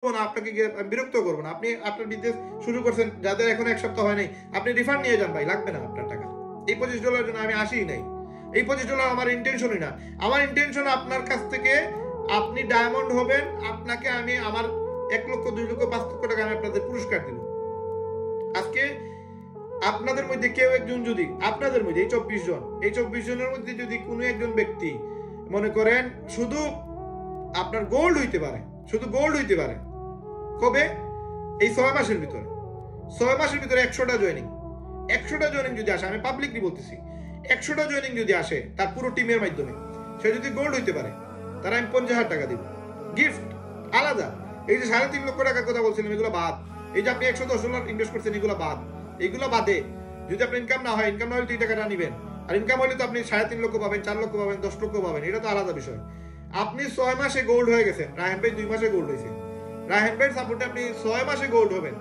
না, আপনাকে বিরক্ত করবো না। আপনি আপনার বিজনেস শুরু করছেন, যাদের এখন 1 সপ্তাহ হয় নাই, আপনি রিফান্ড নিয়ে যান ভাই, লাগবে না আপনার টাকা। এই $25 জন্য আমি আসিই নাই, এই $25 আমার ইন্টেনশনই না। আমার ইন্টেনশন আপনার কাছ থেকে আপনি ডায়মন্ড হবেন, আপনাকে আমি আমার 1 লক্ষ 2 লক্ষ 5 লক্ষ টাকা আমি আপনাদের পুরস্কার দিব। আজকে আপনাদের মধ্যে কেউ একজন যদি, আপনাদের মধ্যে এই 24 জন, এই 24 জনের মধ্যে যদি কোনো একজন ব্যক্তি মনে করেন শুধু আপনার গোল্ড হইতে পারে, শুধু গোল্ড হইতে পারে, কবে? এই 6 মাসের ভিতরে, 6 মাসের ভিতরে 100টা জয়েনিং, 100টা জয়েনিং যদি আসে, আমি পাবলিকলি বলতেছি, 100টা জয়েনিং যদি আসে তার পুরো টিমের মাধ্যমে, সে যদি গোল্ড হইতে পারে, তারা আমি 50,000 টাকা দিব গিফট আলাদা। এই যে 3.5 লক্ষ টাকার কথা বলছিলাম, এগুলো বাদ। এই যে আপনি $110 ইনভেস্ট করছেন, এগুলো বাদ। এগুলো বাদে যদি আপনার ইনকাম না হয়, ইনকাম না হলে এই টাকাটা নিবেন, আর ইনকাম হলে তো আপনি 3.5 লক্ষ পাবেন, 4 লক্ষ পাবেন, 10 লক্ষ পাবেন, এটা তো আলাদা বিষয়। আপনি 6 মাসে গোল্ড হয়ে গেছেন, রায়হান ভাই 2 মাসে গোল্ড হয়েছে, রায়হান ভাইয়ের সাপোর্টে আপনি 6 মাসে গোল্ড হবেন।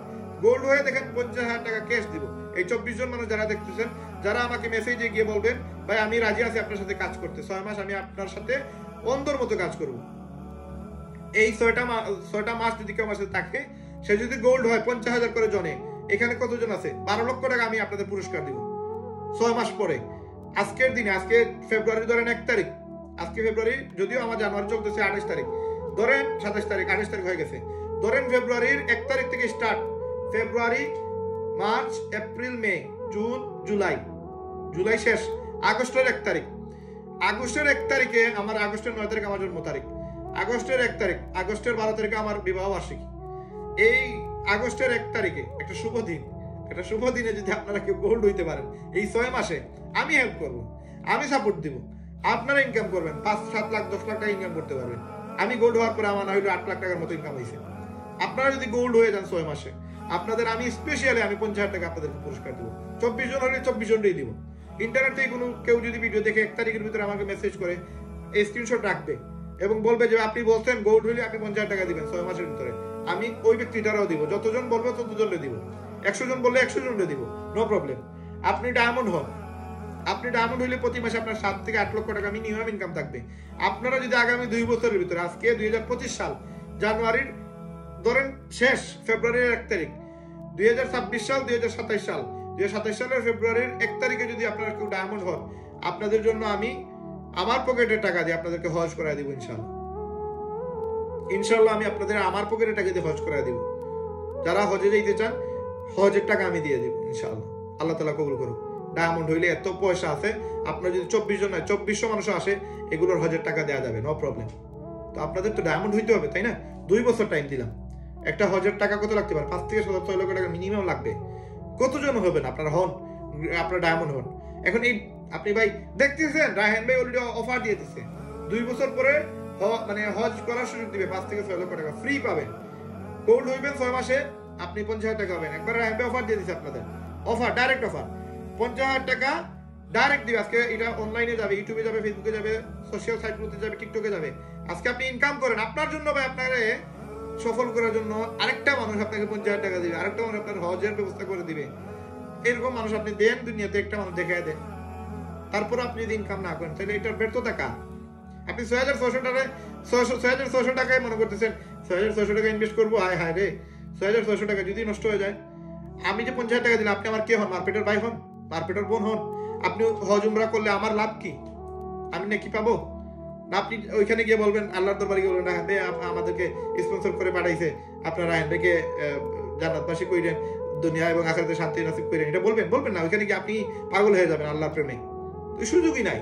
গোল্ড হয়ে দেখেন 50,000 টাকা ক্যাশ দিব। এই 24 জন মানুষ যারা দেখতেছেন, যারা আমাকে মেসেজে গিয়ে বলবেন ভাই আমি রাজি আছি আপনার সাথে কাজ করতে, 6 মাস আমি আপনার সাথে অন্ধর মতো কাজ করব। এই 6টা মাস যদি কেউ আমার সাথে থাকে, সে যদি গোল্ড হয় 50,000 করে জনে, এখানে কতজন আছে? 12 লক্ষ টাকা আমি আপনাদের পুরস্কার দিব 6 মাস পরে। আজকের দিনে, আজকে ফেব্রুয়ারি ধরেন 1 তারিখ, আজকে ফেব্রুয়ারি, যদিও আমার জানুয়ারি চলতেছে 28 তারিখ, ধরেন 27 তারিখ, 28 তারিখ হয়ে গেছে, ধরেন ফেব্রুয়ারির 1 তারিখ থেকে স্টার্ট, ফেব্রুয়ারি, মার্চ, এপ্রিল, মে, জুন, জুলাই, জুলাই শেষ, আগস্টের 1 তারিখ, আগস্টের 1 তারিখে আমার, আগস্টের 9 তারিখ আমার জন্ম তারিখ, আগস্টের 1 তারিখ, আগস্টের 12 তারিখে আমার বিবাহ বার্ষিকী। এই আগস্টের 1 তারিখে একটা শুভ দিন, একটা শুভ দিনে যদি আপনারা কেউ গোল্ড হইতে পারেন, এই 6 মাসে আমি হেল্প করব, আমি সাপোর্ট দিব, আপনারা ইনকাম করবেন, 5, 7 লাখ 10 লাখ টাকা ইনকাম করতে পারবেন। আমি গোল্ড হওয়ার পরে আমার হয়তো 8 লাখ টাকার মতো ইনকাম হয়েছে। আপনারা যদি গোল্ড হয়ে যান 6 মাসে, আপনাদের আমি স্পেশালি আমি 50,000 টাকা আপনাদেরকে পুরস্কার দিব। 24 জন হলে 24 জনই দিব। ইন্টারনেট থেকে কোনো কেউ যদি ভিডিও দেখে 1 তারিখের ভিতরে আমাকে মেসেজ করে এই স্ক্রিনশট রাখবে এবং বলবে যে আপনি বলছেন গোল্ড হলে আপনি 50,000 টাকা দিবেন 6 মাসের ভিতরে, আমি ওই ব্যক্তিটারও দিব। যতজন বলবে ততজনকে দিব, 100 জন বললে 100 জনকে দিব, নো প্রবলেম। আপনি ডায়মন্ড হন, আপনি ডায়মন্ড হইলে প্রতি মাসে আপনার 7 থেকে 8 লক্ষ টাকা মিনিমাম ইনকাম থাকবে। আপনারা যদি আগামী 2 বছরের ভিতরে, আজকে 2025 সাল জানুয়ারির ধরেন শেষ, ফেব্রুয়ারির 1 তারিখ, 2026 সাল, 2027 সাল, 2027 সালের ফেব্রুয়ারির 1 তারিখে যদি আপনারা কেউ ডায়মন্ড হন, আপনাদের জন্য আমি আমার পকেটের টাকা দিয়ে আপনাদেরকে হজ করায় দিব ইনশাআল্লাহ। ইনশাআল্লাহ আমি আপনাদের আমার পকেটের টাকা দিয়ে হজ করায় দিব। যারা হজে যেতে চান, হজের টাকা আমি দিয়ে দিব ইনশাআল্লাহ। আল্লাহ তাআলা কবুল করুক। ডায়মন্ড হইলে এত পয়সা আছে, আপনার যদি 24 জন নয় 2400 মানুষ আসে, এগুলোর হজের টাকা দেওয়া যাবে, নো প্রবলেম। তো আপনাদের তো ডায়মন্ড হইতে হবে, তাই না? 2 বছর টাইম দিলাম। একটা হজের টাকা কত লাগতে পারে? 5 থেকে 6 লক্ষ টাকা মিনিমাম লাগবে। কতজন হবেন আপনারা হন, আপনারা ডায়মন্ড হন। এখন এই আপনি ভাই দেখতেছেন, রায়হান ভাই অলরেডি অফার দিয়ে দিচ্ছে, 2 বছর পরে মানে হজ করার সুযোগ দিবে, 5 থেকে 6 লক্ষ টাকা ফ্রি পাবেন। গোল্ড হইবেন 6 মাসে, আপনি 50,000 টাকা পাবেন। একবার রায়হান ভাই অফার দিয়ে দিচ্ছে আপনাদের, অফার, ডাইরেক্ট অফার, 50,000 টাকা ডাইরেক্ট দিবে। আজকে এটা অনলাইনে যাবে, ইউটিউবে যাবে, ফেসবুকে যাবে, সোশ্যাল সাইটগুলোতে যাবে, টিকটকে যাবে। আজকে আপনি ইনকাম করেন, আপনার জন্য ভাই, আপনারে সফল করার জন্য আরেকটা মানুষ আপনাকে 50,000 টাকা দিবে, আরেকটা মানুষ আপনার হজের ব্যবস্থা করে দিবে। এরকম মানুষ আপনি দেন দুনিয়াতে, একটা মানুষ দেখায় দেন, তারপর আপনি যদি ইনকাম না করেন, তাহলে এটার ব্যর্থতা কার? আপনি 6,600 টাকায় মনে করতেছেন 6,600 টাকা ইনভেস্ট করবো, হায় হায় রে, 6,600 টাকা যদি নষ্ট হয়ে যায়, আমি যে 50,000 টাকা দিলাম, আপনি আমার কে হন? মারপেটের ভাই হন, মারপেটের বোন হন? আপনি হজ উমরা করলে আমার লাভ কি? আমি নাকি পাবো না? আপনি ওইখানে গিয়ে বলবেন, আল্লাহর দরবারে গিয়ে বলবেন, রায়হান ভাই আমাদেরকে স্পন্সর করে পাঠাইছে, আপনারা রায়হান ভাইকে জান্নাতবাসী কইরেন, দুনিয়া এবং আখিরাতে শান্তি নসিব কইরেন, এটা বলবেন? বলবেন না। ওইখানে গিয়ে আপনি পাগল হয়ে যাবেন আল্লাহর প্রেমে। তো সুযোগই নাই।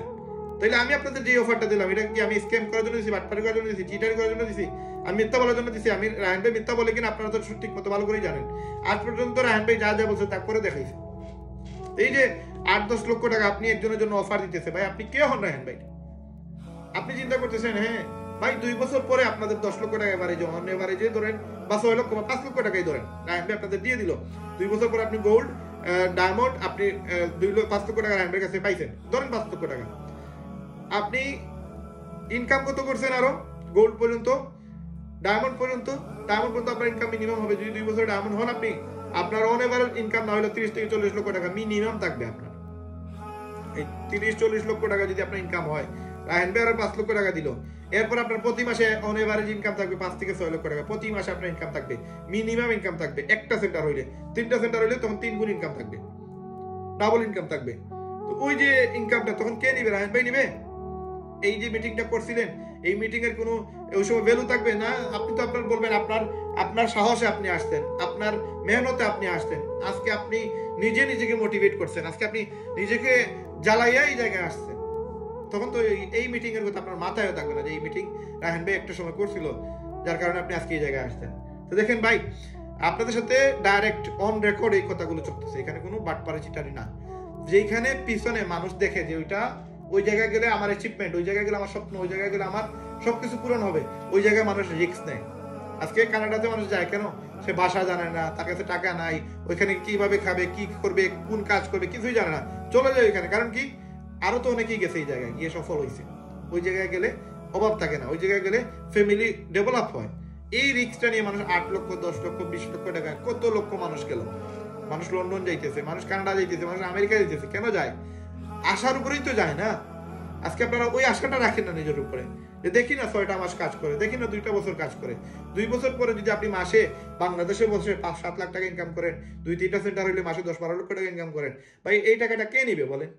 তাইলে আমি আপনাদের যে অফারটা দিলাম, এটা কি আমি স্ক্যাম করার জন্য দিছি, বাটপারি করার জন্য দিছি, চিটারি করার জন্য দিছি, আমি মিথ্যা বলার জন্য দিছি? আমি রায়হান ভাই মিথ্যা বলে কিনা আপনারা তো ঠিক মতো ভালো করেই জানেন। আজ পর্যন্ত রায়হান ভাই যা যা বলছে তা করে দেখাইছে। এই যে 8-10 লক্ষ টাকা আপনি একজনের জন্য অফার দিতেছে, ভাই আপনি কে হন রায়হান ভাই? আপনি চিন্তা করতেছেন, হ্যাঁ ভাই 2 বছর পরে আপনাদের 10 লক্ষ টাকা এবারে যখন এবারে যে ধরেন বা 6 লক্ষ বা 5 লক্ষ টাকাই ধরেন, রায়হান ভাই আপনাদের দিয়ে দিল। 2 বছর পরে আপনি গোল্ড, ডায়মন্ড, আপনি 5 লক্ষ টাকা রায়হান ভাইয়ের কাছে পাইছেন, ধরেন 5 লক্ষ টাকা। আপনি ইনকাম কত করছেন? আরো গোল্ড পর্যন্ত, ডায়মন্ড পর্যন্ত, আপনার ইনকাম মিনিমাম হবে, যদি 2 বছর ডায়মন্ড হন আপনি, আপনার অন এভারেজ ইনকাম না হলে 30 থেকে 40 লক্ষ টাকা মিনিমাম থাকবে আপনার। এই 30-40 লক্ষ টাকা যদি আপনার ইনকাম হয়, রাহেন ভাই আরো 5 লক্ষ টাকা দিল, এরপর আপনার প্রতি মাসে অন এভারেজ ইনকাম থাকবে 5 থেকে 6 লক্ষ টাকা, প্রতি মাসে আপনার ইনকাম থাকবে, মিনিমাম ইনকাম থাকবে। একটা সেন্টার হইলে, 3টা সেন্টার হইলে তখন 3 গুণ ইনকাম থাকবে, ডাবল ইনকাম থাকবে। তো ওই যে ইনকামটা তখন কে নিবে? রাহেন ভাই নিবে? এই যে মিটিংটা করছিলেন, এই মিটিং এর কোনো ওই সময় ভ্যালু থাকবে না? আপনি তো আপনার বলবেন আপনার সাহসে আপনি আসতেন, আপনার মেহনতে আপনি আসতেন, আজকে আপনি নিজেকে মোটিভেট করছেন, আজকে আপনি নিজেকে জ্বালাইয়া এই জায়গায় আসছেন, তখন তো এই মিটিং এর কথা আপনার মাথায়ও থাকবে না যে এই মিটিং রাহেন ভাই একটা সময় করছিল, যার কারণে আপনি আজকে এই জায়গায় আসতেন। তো দেখেন ভাই, আপনাদের সাথে ডাইরেক্ট অন রেকর্ড এই কথাগুলো চলতেছে, এখানে কোনো বাটপাড়ি চিটারি না। যেখানে পিছনে মানুষ দেখে যে ওই জায়গায় গেলে আমার অ্যাচিভমেন্ট, ওই জায়গায় গেলে আমার স্বপ্ন, ওই জায়গায় গেলে আমার সবকিছু পূরণ হবে, ওই জায়গায় মানুষ রিস্ক নেয়। আজকে কানাডাতে মানুষ যায় কেন? সে ভাষা জানে না, তার কাছে টাকা নাই, ওইখানে কিভাবে খাবে, কি করবে, কোন কাজ করবে, কিছুই জানে না, চলে যায় ওইখানে। কারণ কি? আরো তো অনেকেই গেছে এই জায়গায়, গিয়ে সফল হয়েছে। ওই জায়গায় গেলে অভাব থাকে না, ওই জায়গায় গেলে ফ্যামিলি ডেভেলপ হয়। এই রিস্কটা নিয়ে মানুষ 8 লক্ষ, 10 লক্ষ, 20 লক্ষ টাকা, কত লক্ষ মানুষ গেল। মানুষ লন্ডন যাইতেছে, মানুষ কানাডা যাইতেছে, মানুষ আমেরিকা যাইতেছে। কেন যায়? আশার উপরেই তো যায় না। আজকে আপনারা ওই আশাটা রাখেন না নিজের উপরে, যে দেখি না 6টা মাস কাজ করে, দেখি না 2টা বছর কাজ করে। 2 বছর পরে যদি আপনি মাসে বাংলাদেশে বসে 5-7 লাখ টাকা ইনকাম করেন, 2-3টা সেন্টার হইলে মাসে 10-12 লক্ষ টাকা ইনকাম করেন, ভাই এই টাকাটা কে নিবে বলেন?